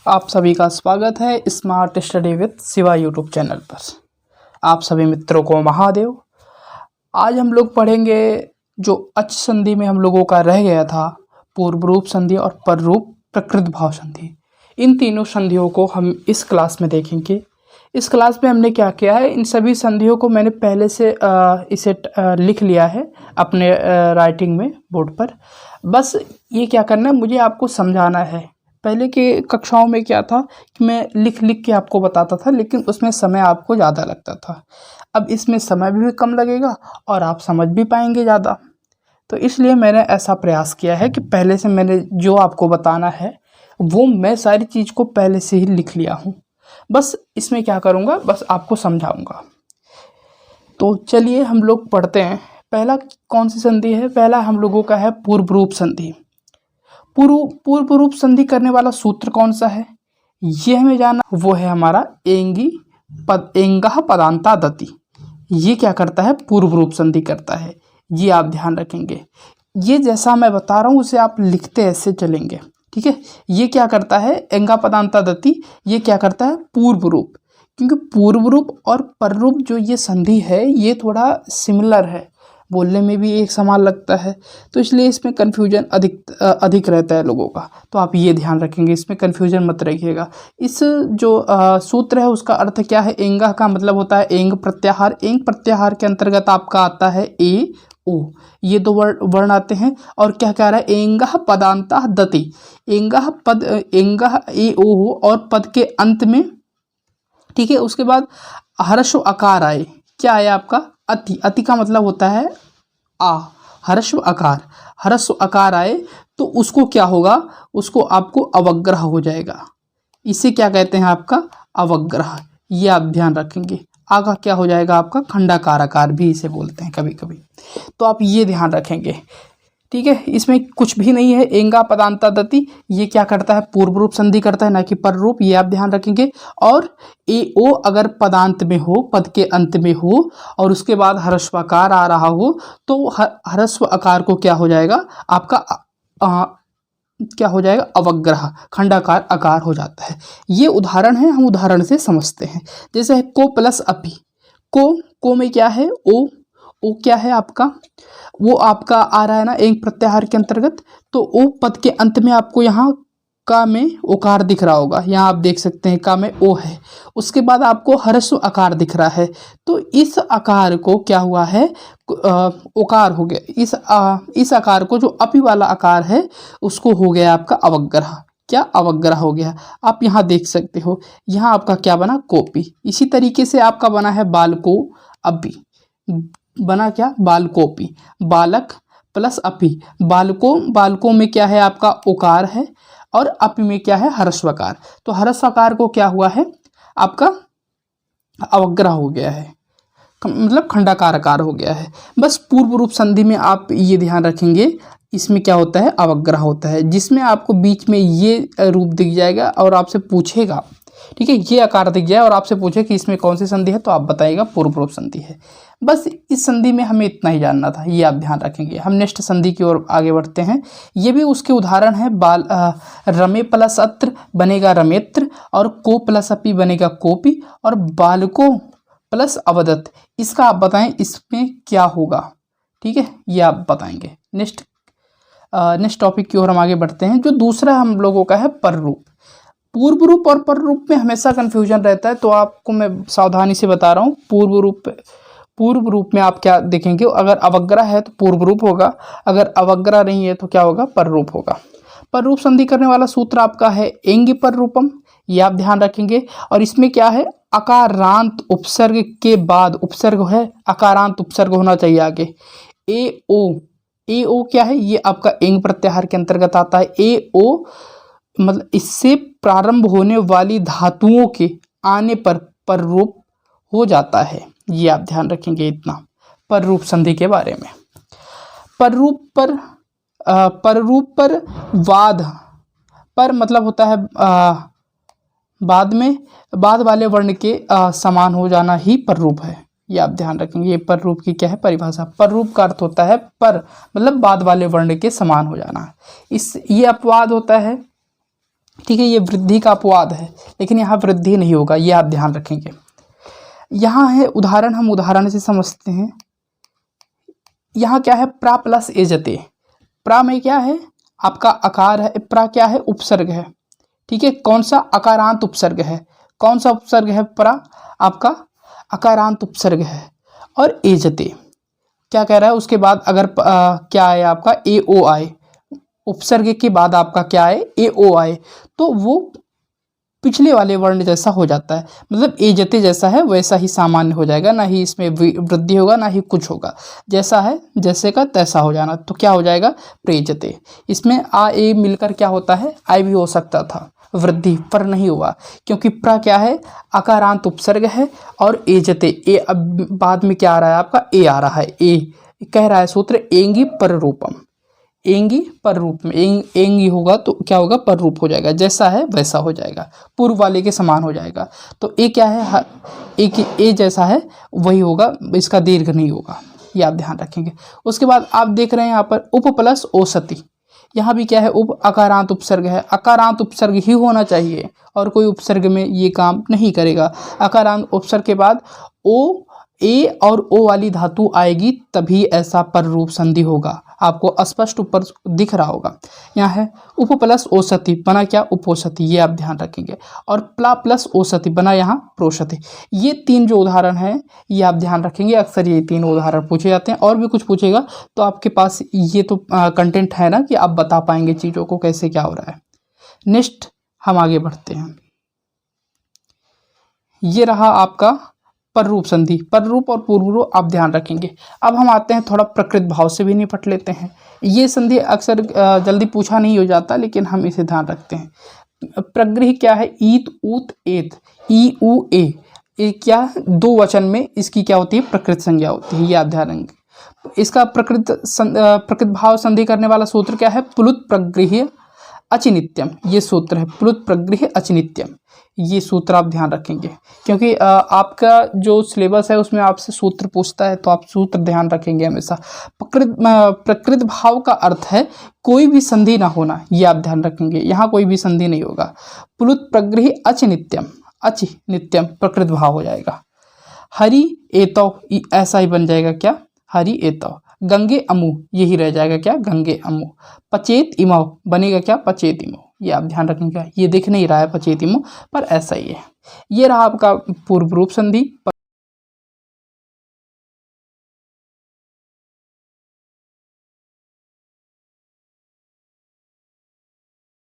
आप सभी का स्वागत है smart study with Shiva YouTube channel पर। आप सभी मित्रों को महादेव। आज हम लोग पढ़ेंगे जो अच संधि में हम लोगों का रह गया था, पूर्व रूप संधि और पर रूप प्रकृत भाव संधि। इन तीनों संधियों को हम इस क्लास में देखेंगे। इस क्लास में हमने क्या किया है, इन सभी संधियों को मैंने पहले से इसे लिख लिया है अपने राइटिंग में बोर्ड पर। बस ये क्या करना है, मुझे आपको समझाना है। पहले के कक्षाओं में क्या था कि मैं लिख लिख के आपको बताता था, लेकिन उसमें समय आपको ज़्यादा लगता था। अब इसमें समय भी कम लगेगा और आप समझ भी पाएंगे ज़्यादा। तो इसलिए मैंने ऐसा प्रयास किया है कि पहले से मैंने जो आपको बताना है वो मैं सारी चीज़ को पहले से ही लिख लिया हूँ। बस इसमें क्या करूँगा, बस आपको समझाऊँगा। तो चलिए हम लोग पढ़ते हैं। पहला कौन सी संधि है? पहला हम लोगों का है पूर्व रूप संधि। पूर्व रूप संधि करने वाला सूत्र कौन सा है ये हमें जानना। वो है हमारा एंगः पदांता दति। ये क्या करता है? पूर्व रूप संधि करता है। ये आप ध्यान रखेंगे। ये जैसा मैं बता रहा हूँ उसे आप लिखते ऐसे चलेंगे, ठीक है। ये क्या करता है? एंगा पदांता दति। ये क्या करता है? पूर्व रूप। क्योंकि पूर्व रूप और पर रूप जो ये संधि है ये थोड़ा सिमिलर है, बोलने में भी एक समान लगता है, तो इसलिए इसमें कन्फ्यूजन अधिक रहता है लोगों का। तो आप ये ध्यान रखेंगे, इसमें कन्फ्यूजन मत रखिएगा। इस जो सूत्र है उसका अर्थ क्या है? एंगा का मतलब होता है एंग प्रत्याहार। एंग प्रत्याहार के अंतर्गत आपका आता है ए ओ, ये दो वर्ण आते हैं। और क्या कह रहा है? एंगः पदांतः दति। एंगः पद, एंगः ए ओ हो और पद के अंत में, ठीक है। उसके बाद ह्रस्व आकार आए। क्या आया आपका? अति। अति का मतलब होता है आ। ह्रस्व आकार आए तो उसको क्या होगा? उसको आपको अवग्रह हो जाएगा। इसे क्या कहते हैं? आपका अवग्रह। ये आप ध्यान रखेंगे। आगा क्या हो जाएगा? आपका खंडाकार आकार भी इसे बोलते हैं कभी कभी। तो आप ये ध्यान रखेंगे, ठीक है। इसमें कुछ भी नहीं है। एंगा पदांता दति ये क्या करता है? पूर्व रूप संधि करता है, ना कि पर रूप। ये आप ध्यान रखेंगे। और ए ओ अगर पदांत में हो, पद के अंत में हो और उसके बाद ह्रस्व आकार आ रहा हो तो ह्रस्व आकार को क्या हो जाएगा? आपका क्या हो जाएगा? अवग्रह, खंडाकार आकार हो जाता है। ये उदाहरण है, हम उदाहरण से समझते हैं। जैसे है को प्लस अपि। को में क्या है? ओ क्या है आपका? वो आपका आ रहा है ना एक प्रत्याहार के अंतर्गत। तो ओ पद के अंत में आपको यहाँ का में ओकार दिख रहा होगा। यहाँ आप देख सकते हैं का में ओ है। उसके बाद आपको ह्रस्व आकार दिख रहा है। तो इस आकार को क्या हुआ है? ओकार हो गया। इस आकार को जो अपी वाला आकार है उसको हो गया आपका अवग्रह। क्या? अवग्रह हो गया। आप यहाँ देख सकते हो, यहाँ आपका क्या बना? कोपी। इसी तरीके से आपका बना है बालको अपी। बना क्या? बालकोपी। बालक प्लस अपी। बालकों में क्या है? आपका ओकार है और अपी में क्या है? ह्रस्वकार। तो ह्रस्वकार को क्या हुआ है? आपका अवग्रह हो गया है, मतलब खंडाकार आकार हो गया है। बस पूर्व रूप संधि में आप ये ध्यान रखेंगे, इसमें क्या होता है? अवग्रह होता है, जिसमें आपको बीच में ये रूप दिख जाएगा और आपसे पूछेगा, ठीक है, ये आकार दिख जाए और आपसे पूछे कि इसमें कौन सी संधि है, तो आप बताइएगा पूर्व रूप संधि है। बस इस संधि में हमें इतना ही जानना था, ये आप ध्यान रखेंगे। हम नेक्स्ट संधि की ओर आगे बढ़ते हैं। ये भी उसके उदाहरण है। रमे प्लस अत्र बनेगा रमेत्र, और को प्लस अपी बनेगा कोपी, और बालको प्लस अवदत्त। इसका आप बताएं इसमें क्या होगा, ठीक है, ये आप बताएंगे। नेक्स्ट टॉपिक की ओर हम आगे बढ़ते हैं। जो दूसरा हम लोगों का है पर रूप। पूर्व रूप और पर रूप में हमेशा कंफ्यूजन रहता है, तो आपको मैं सावधानी से बता रहा हूँ। पूर्व रूप में आप क्या देखेंगे? अगर अवग्रह है तो पूर्व रूप होगा, अगर अवग्रह नहीं है तो क्या होगा? पर रूप होगा। पर रूप संधि करने वाला सूत्र आपका है एंगि पर रूपम। ये आप ध्यान रखेंगे। और इसमें क्या है? अकारांत उपसर्ग के बाद उपसर्ग है, अकारांत उपसर्ग होना चाहिए आगे। ए ओ क्या है? ये आपका एंग प्रत्याहार के अंतर्गत आता है। ए ओ मतलब इससे प्रारंभ होने वाली धातुओं के आने पर रूप हो जाता है। ये आप ध्यान रखेंगे इतना पर रूप संधि के बारे में। पर रूप पर वाद पर मतलब होता है बाद वाले वर्ण के समान हो जाना ही पर रूप है। ये आप ध्यान रखेंगे। ये पर रूप की क्या है परिभाषा? पर रूप का अर्थ होता है पर मतलब बाद वाले वर्ण के समान हो जाना। ये अपवाद होता है ठीक है, ये वृद्धि का अपवाद है, लेकिन यहाँ वृद्धि नहीं होगा, ये आप ध्यान रखेंगे। यहाँ है उदाहरण, हम उदाहरण से समझते हैं। यहाँ क्या है, प्रा प्लस एजते। प्रा में क्या है, आपका आकार है, प्रा क्या है, उपसर्ग है। ठीक है, कौन सा, अकारांत उपसर्ग है। कौन सा उपसर्ग है, प्रा आपका अकारांत उपसर्ग है। और एजते क्या कह रहा है, उसके बाद अगर क्या है आपका ए ओ आए, उपसर्ग के बाद आपका क्या है, ए ओ आए, तो वो पिछले वाले वर्ण जैसा हो जाता है, मतलब एजते जैसा है वैसा ही सामान्य हो जाएगा, ना ही इसमें वृद्धि होगा ना ही कुछ होगा, जैसा है जैसे का तैसा हो जाना। तो क्या हो जाएगा, प्रेजते। इसमें आ ए मिलकर क्या होता है, आय भी हो सकता था, वृद्धि पर नहीं हुआ, क्योंकि प्र क्या है, अकारांत उपसर्ग है, और एजते ए अब बाद में क्या आ रहा है आपका, ए आ रहा है। ए कह रहा है सूत्र, एंगी पर रूपम, एंगी पर रूप में, एंगी होगा तो क्या होगा, पर रूप हो जाएगा, जैसा है वैसा हो जाएगा, पूर्व वाले के समान हो जाएगा। तो ए क्या है, ए जैसा है वही होगा, इसका दीर्घ नहीं होगा, ये आप ध्यान रखेंगे। उसके बाद आप देख रहे हैं यहाँ पर उप प्लस ओसति, यहाँ भी क्या है, उप अकारांत उपसर्ग है, अकारांत उपसर्ग ही होना चाहिए और कोई उपसर्ग में ये काम नहीं करेगा। अकारांत उपसर्ग के बाद ओ, ए और ओ वाली धातु आएगी तभी ऐसा पर रूप संधि होगा, आपको स्पष्ट ऊपर दिख रहा होगा। यहाँ है उप प्लस ओसति बना क्या, उपोसति, ये आप ध्यान रखेंगे। और प्ला प्लस ओसति बना यहाँ प्रोसति। ये तीन जो उदाहरण हैं ये आप ध्यान रखेंगे, अक्सर ये तीन उदाहरण पूछे जाते हैं। और भी कुछ पूछेगा तो आपके पास ये तो कंटेंट है ना कि आप बता पाएंगे चीज़ों को कैसे क्या हो रहा है। नेक्स्ट हम आगे बढ़ते हैं। ये रहा आपका पर रूप संधि, पर रूप और पूर्व रूप आप ध्यान रखेंगे। अब हम आते हैं थोड़ा प्रकृत भाव से भी निपट लेते हैं। ये संधि अक्सर जल्दी पूछा नहीं हो जाता, लेकिन हम इसे ध्यान रखते हैं। प्रगृह क्या है, ईत उत एत, ई उ ए क्या दो वचन में इसकी क्या होती है, प्रकृत संज्ञा होती है, ये आप ध्यान रखेंगे। इसका प्रकृत भाव संधि करने वाला सूत्र क्या है, प्लुत प्रगृह अचिनित्यम, ये सूत्र है, प्लुत प्रगृह अचिनित्यम, ये सूत्र आप ध्यान रखेंगे, क्योंकि आपका जो सिलेबस है उसमें आपसे सूत्र पूछता है, तो आप सूत्र ध्यान रखेंगे हमेशा। प्रकृत भाव का अर्थ है कोई भी संधि ना होना, ये आप ध्यान रखेंगे, यहाँ कोई भी संधि नहीं होगा। प्लुत प्रगृह अचिनित्यम, अचि नित्यम प्रकृत भाव हो जाएगा। हरि एतौ ऐसा ही बन जाएगा, क्या, हरि एतौ। गंगे अमु यही रह जाएगा, क्या, गंगे अमु। पचेत इमौ बनेगा क्या, पचेत इमौ, ये आप ध्यान रखेंगे। ये दिख नहीं रहा है पचेत इमौ, पर ऐसा ही है। ये रहा आपका पूर्व रूप संधि।